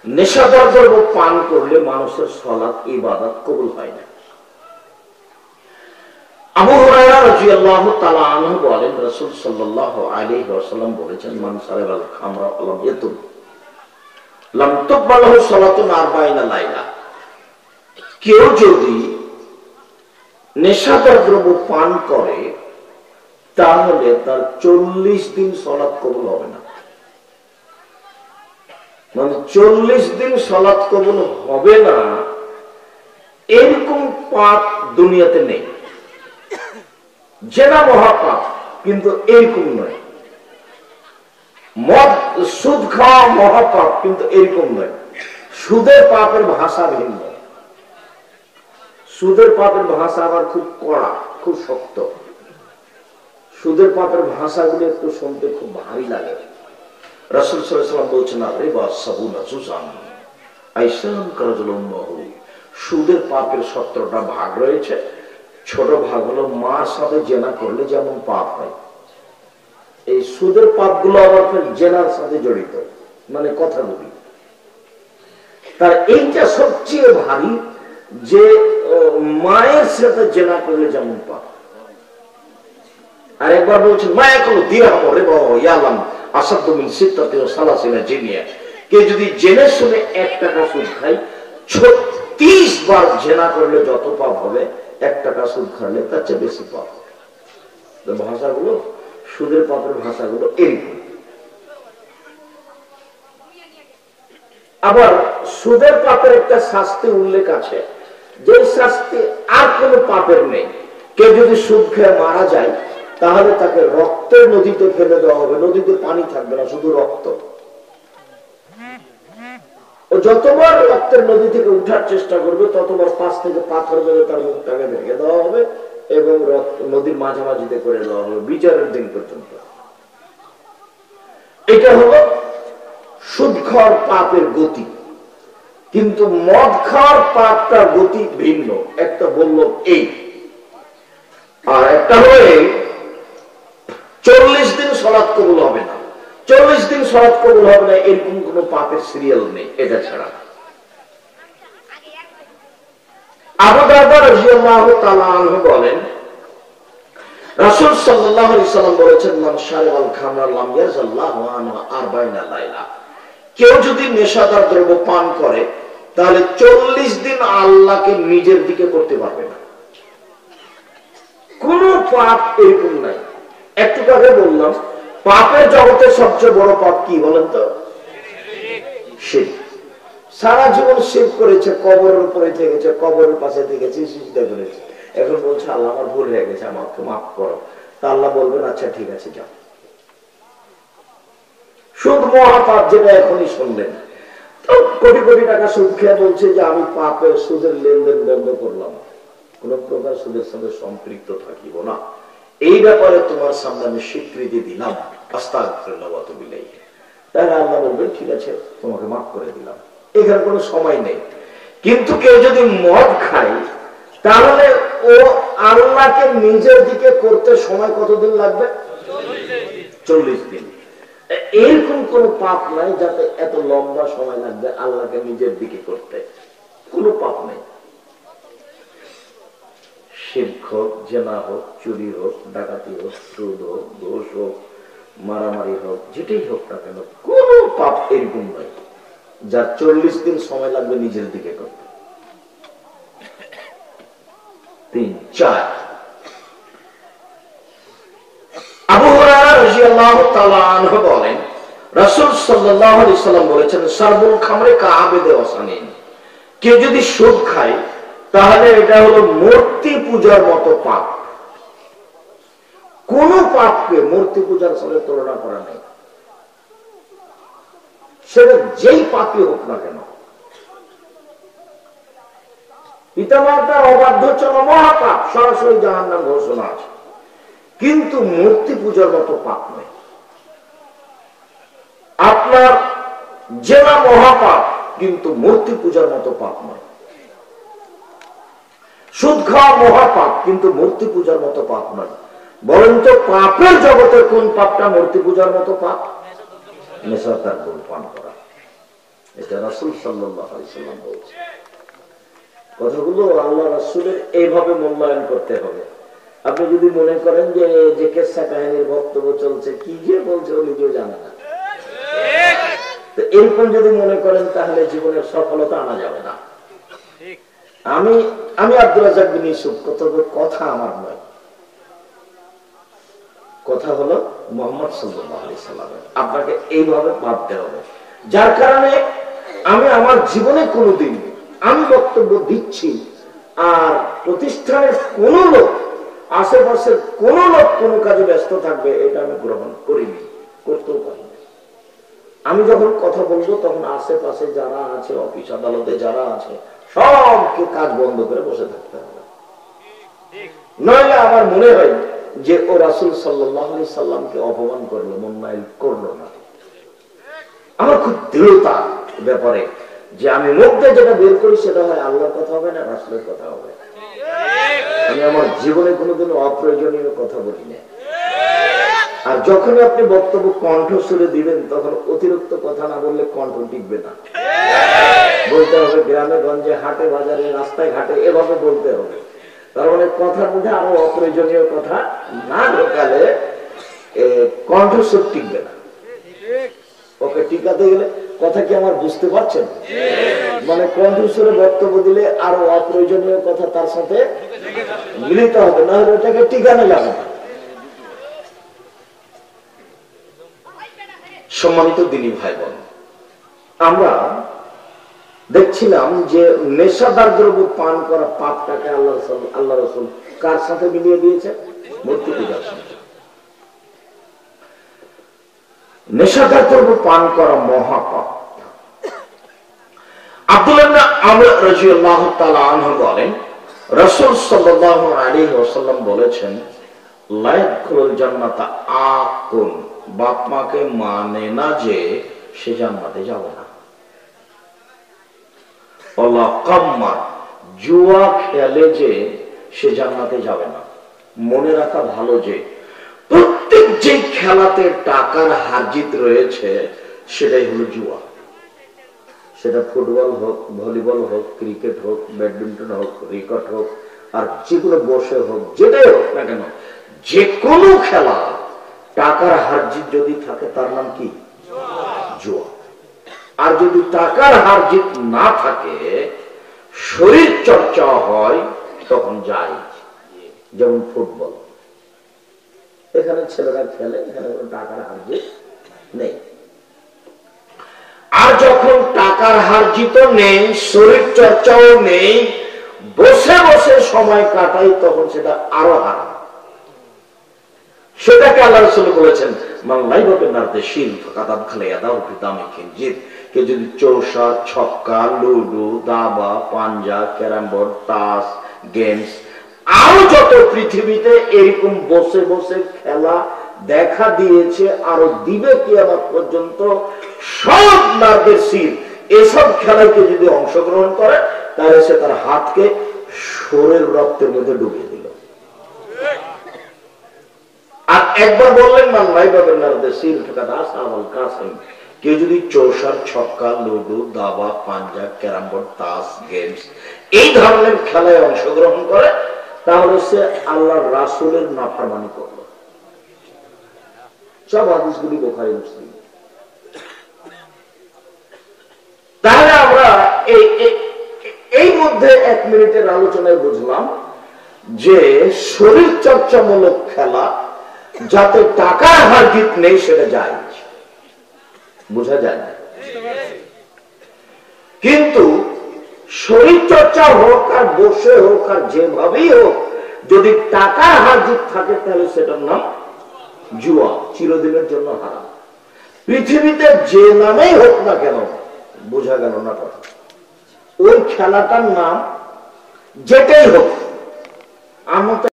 নেশাদার দ্রব্য পান করলে মানুষের সালাত ইবাদত কবুল হয় না। আবু হুরায়রা রাদিয়াল্লাহু তাআলা আনহু বলেন, রাসূল সাল্লাল্লাহু আলাইহি ওয়াসাল্লাম বলেছেন, মান শারাবাল খামরা লাম ইয়াতুব লাম তুকবাল লাহু সালাতুন 40 লাইলা। কেউ যদি নেশাদার দ্রব্য পান করে তাহলে তার 40 দিন সালাত কবুল হবে না। মানে 40 দিন সালাত কবুল হবে না, এরকম পাপ দুনিয়াতে নেই। জেনা মহাপাপ, কিন্তু এরকম নয়। মদ সুদ খাওয়া মহাপাপ, কিন্তু এরকম নয়। সুদের পাপের ভাষা ভিন্ন। সুদের পাপের ভাষা আবার খুব কড়া, খুব শক্ত। সুদের পাপের ভাষাগুলো একটু শুনতে খুব ভারী লাগে। রাসূল সাল্লাল্লাহু আলাইহি ওয়াসাল্লাম বলছেন, রিবা সাবুনা জুজান আইসান কারজুলুল্লাহ। সুদের পাপের 17টা ভাগ রয়েছে। ছোট ভাগ হলো মার সাথে জেনা করলে যেমন পাপ হয়, এই সুদের পাপগুলো আবার জেনার সাথে জড়িত, মানে কথাগুলি। তার এইটা সবচেয়ে ভারী, যে মায়ের সাথে জেনা করলে যেমন পাপ। আর একবার বলছেন, মায়া কোনো দিরহাম রিবা ইয়ালাম আসাদু মিন সিত্তাতি ওয়া সালাসিনা জিনিয়া। কে যদি জেনে শুনে 1 টাকা সুদ খায়, 36 বার জেনা করলে যত পাপ হবে, 1 টাকা সুদ খাইলে তার চেয়ে বেশি পাপ। ভাষাগুলো, সুদের পাপের ভাষাগুলো এরকম। আবার সুদের পাপের একটা শাস্তি উল্লেখ আছে, যে শাস্তি আর কোন পাপের নেই। কেউ যদি সুদ খেয়ে মারা যায়, তাহলে তাকে রক্তের নদীতে ফেলে দেওয়া হবে। নদীতে পানি থাকবে না, শুধু রক্ত। ও যতবার রক্তের নদী থেকে উঠার চেষ্টা করবে, ততবার পাশ থেকে পাথর মেরে তার মুখটাকে ভেঙে দেওয়া হবে এবং নদীর মাঝামাঝিতে করে দেওয়া হবে বিচারের দিন পর্যন্ত। এটা হলো সুদ খাওয়ার পাপের গতি। কিন্তু মদ খাওয়ার পাপটার গতি ভিন্ন। একটা বলল এই, আর একটা হলো 40 দিন সালাত কবুল হবে না। 40 দিন সালাত কবুল হবে না, এরকম কোন পাপের সিরিয়াল নেই এটা ছাড়া। আবু দারদা রাদিয়াল্লাহু তাআলা আনহু বলেন, রাসূল সাল্লাল্লাহু আলাইহি সাল্লাম বলেছেন, মান শারাবাল খামরা লাম ইয়াযাল্লাহু আনহু 40 লাইলা। কেউ যদি নেশাদার দ্রব্য পান করে, তাহলে 40 দিন আল্লাহকে নিজের দিকে করতে পারবে না। কোন পাপ এরকম নাই। একটু আগে বললাম, পাপের জগতের সবচেয়ে বড় পাপ কি বলেন তো? শিরক। সারা জীবন শিরক করেছে, কবরের উপরে থেকেছে, কবরের পাশে থেকেছে, সিজদা করেছে। এখন বলছে, আল্লাহ আমার ভুল হয়ে গেছে, আমাকে মাফ করো। তা আল্লাহ বলবেন, আচ্ছা ঠিক আছে যাও। সুদ মহাপাপ, যেটা এখনই শুনলেন। তো কোটি কোটি টাকা সুদ খেয়ে বলছে যে আমি পাপের সুদের লেনদেন বন্ধ করলাম, কোন প্রকার সুদের সাথে সম্পৃক্ত থাকিব না। এই ব্যাপারে তোমার সামনে আমি স্বীকৃতি দিলাম, আস্তাগফিরুল্লাহ ওয়া আতুবু ইলাইহি। তাহলে আল্লাহ বলবেন, ঠিক আছে তোমাকে মাফ করে দিলাম। এখানে কোনো সময় নেই। কিন্তু কেউ যদি মদ খায়, তাহলে ও আল্লাহকে নিজের দিকে করতে সময় কতদিন লাগবে? 40 দিন। এরকম কোন পাপ নাই যাতে এত লম্বা সময় লাগবে আল্লাহকে নিজের দিকে করতে। কোন পাপ নেই। শিরক হোক, জেনা হোক, চুরি হোক, ডাকাতি হোক, সুদ হোক, ঘুষ হোক, মারামারি হোক, যেটাই হোক না কেন, কোন পাপ এরকম নয় যার 40 দিন সময় লাগবে নিজের দিকে করতে। 3, 4 আবু হুরায়রা রাদিয়াল্লাহু তাআলা আনহু বলেন, রাসূল সাল্লাল্লাহু আলাইহি সাল্লাম বলেছেন, শারবুল খামরে কাআবিদে ওয়াসানিন। কেউ যদি সুদ খায়, তাহলে এটা হলো মূর্তি পূজার মতো পাপ। কোন পাপকে মূর্তি পূজার সাথে তুলনা করা নেই, সেটা যেই পাপই হোক না কেন। পিতামাতার অবাধ্য চলা মহাপাপ, সরাসরি জাহান্নাম ঘোষণা আছে। কিন্তু মূর্তি পূজার মতো পাপ নেই। আপনার জেনা মহাপাপ, কিন্তু মূর্তি পূজার মতো পাপ নয়। সুদ খাওয়া মহাপাপ, কিন্তু মূর্তি পূজার মতো পাপ নয়। বলেন তো, পাপের জগতের কোন পাপটা মূর্তি পূজার মতো পাপ? নেশাদার দ্রব্য পান করা। এটা রাসূল সাল্লাল্লাহু আলাইহি সাল্লাম বলছে। কথাগুলো আল্লাহ রাসূলের এইভাবে মূল্যায়ন করতে হবে। আপনি যদি মনে করেন যে কেসা কাহিনীর বক্তব্য চলছে, কি যে বলছে ও নিজেও জানে না, তো এরকম যদি মনে করেন তাহলে জীবনের সফলতা আনা যাবে না। আমি আব্দুর রাজ্জাক বিন ইউসুফ, কথা আমার নয়, কথা হলো মুহাম্মদ সাল্লাল্লাহু আলাইহি সাল্লামের। আপনাকে এইভাবে ভাবতে হবে। যার কারণে আমি আমার জীবনে কোনোদিন আমি বক্তব্য দিচ্ছি আর প্রতিষ্ঠানের কোন লোক, আশেপাশের কোন লোক কোন কাজে ব্যস্ত থাকবে, এটা আমি গ্রহণ করিনি, করতেও পারি। আমি যখন কথা বলবো তখন আশেপাশে যারা আছে, অফিস আদালতে যারা আছে, সবকে কাজ বন্ধ করে বসে থাকতে হবে। নইলে আমার মনে হয় যে ও রাসূল সাল্লাল্লাহু আলাইহি সাল্লামকে অপমান করলো, মন্নাইল করলো না। আমার খুব দৃঢ়তা ব্যাপারে যে আমি মুখে যেটা বের করি সেটা হয় আল্লাহর কথা হবে না, রাসূলের কথা হবে। আমি আমার জীবনে কোনোদিন অপ্রয়োজনীয় কথা বলি না। আর যখনই আপনি বক্তব্য কণ্ঠস্বরে দিবেন তখন অতিরিক্ত কথা না বললে কণ্ঠ টিকবে না। বলতে হবে গ্রামে গঞ্জে, হাটে বাজারে, রাস্তায় ঘাটে, এভাবে বলতে হবে। তার মানে কথার মধ্যে আরো অপ্রয়োজনীয় কথা না ঢোকালে কণ্ঠস্বর টিকবে না। ওকে টিকাতে গেলে কথা কি আমার বুঝতে পারছেন? মানে কণ্ঠস্বরে বক্তব্য দিলে আরো অপ্রয়োজনীয় কথা তার সাথে মিলিত হবে, না হলে ওটাকে টিকানো যাবে না। সম্মানিত দিনী ভাই বোন, আমরা দেখছিলাম যে নেশাদার দ্রব্য পান করা পাপটাকে আল্লাহ রাসূল কার সাথে মিলিয়ে দিয়েছে? মূর্তি পূজার সাথে। নেশাদার দ্রব্য পান করা মহাপাপ। আব্দুল্লাহ ইবনে আমর রাদিয়াল্লাহু তাআলা আনহু বলেন, রাসূল সাল্লাল্লাহু আলাইহি ওয়াসাল্লাম বলেছেন, লা ইয়াদখুলুল জান্নাতা আকুন, বাপ মাকে মানে না যে সে জান্নাতে যাবে না। আল্লাহ কাম্মার, জুয়া খেলে যে সে জান্নাতে যাবে না। মনে রাখা ভালো যে প্রত্যেক যে খেলাতে টাকার হারজিত রয়েছে সেটাই হলো জুয়া। সেটা ফুটবল হোক, ভলিবল হোক, ক্রিকেট হোক, ব্যাডমিন্টন হোক, রিকট হোক, আর যেগুলো বসে হোক, যেটাই হোক না কেন, যে কোনো খেলা টাকার হারজিত যদি থাকে তার নাম কি? জুয়া। আর যদি টাকার হারজিত না থাকে, শরীর চর্চা হয়, তখন যায়। যেমন ফুটবল, এখানে ছেলেরা খেলে, এখানে কোনো টাকার হারজিত নেই। আর যখন টাকার হারজিত নেই, শরীর চর্চাও নেই, বসে বসে সময় কাটাই, তখন সেটা আরো হারাম। সেটাকে আল্লাহ রাসূল বলেছেন, মান লাইবা বিনারদে শিল ফাকাদ খালিয়া দাও ফিতামে খিনজির। কে যদি চৌসার, ছক্কা, লুডু, দাবা, পাঞ্জা, ক্যারাম বোর্ড, তাস, গেমস, আরো যত পৃথিবীতে এরকম বসে বসে খেলা দেখা দিয়েছে, আরো দিবে কিয়ামত পর্যন্ত, সব নারদের শির এসব খেলায় কেউ যদি অংশগ্রহণ করে, তাহলে সে তার হাতকে শরীর রক্তের মধ্যে ডুবিয়ে দিল। আর একবার বললেন, মান লাইবা বিনারদে শিল ফাকাদ আসাল কাসিম, কেউ যদি চৌসার, ছক্কা, লুডু, দাবা, পাঞ্জা, ক্যারাম বোর্ড, তাস, গেমস, এই ধরনের খেলায় অংশগ্রহণ করে, তাহলে সে আল্লাহর রাসূলের নাফরমানি করলো। সব হাদিসগুলি বুখারী মুসলিম। তাহলে আমরা এই মধ্যে 1 মিনিটের আলোচনায় বুঝলাম যে শরীর চর্চামূলক খেলা যাতে টাকার হারজিত নেই সেটা যায়, বোঝা যায় না। কিন্তু শরীর চর্চা হোক আর বসে হোক আর যেভাবেই হোক, যদি টাকার হারজিত থাকে তাহলে সেটার নাম জুয়া, চিরদিনের জন্য হারাম। পৃথিবীতে যে নামেই হোক না কেন, বোঝা গেল না কথা, ওই খেলাটার নাম যেটাই হোক, আমরা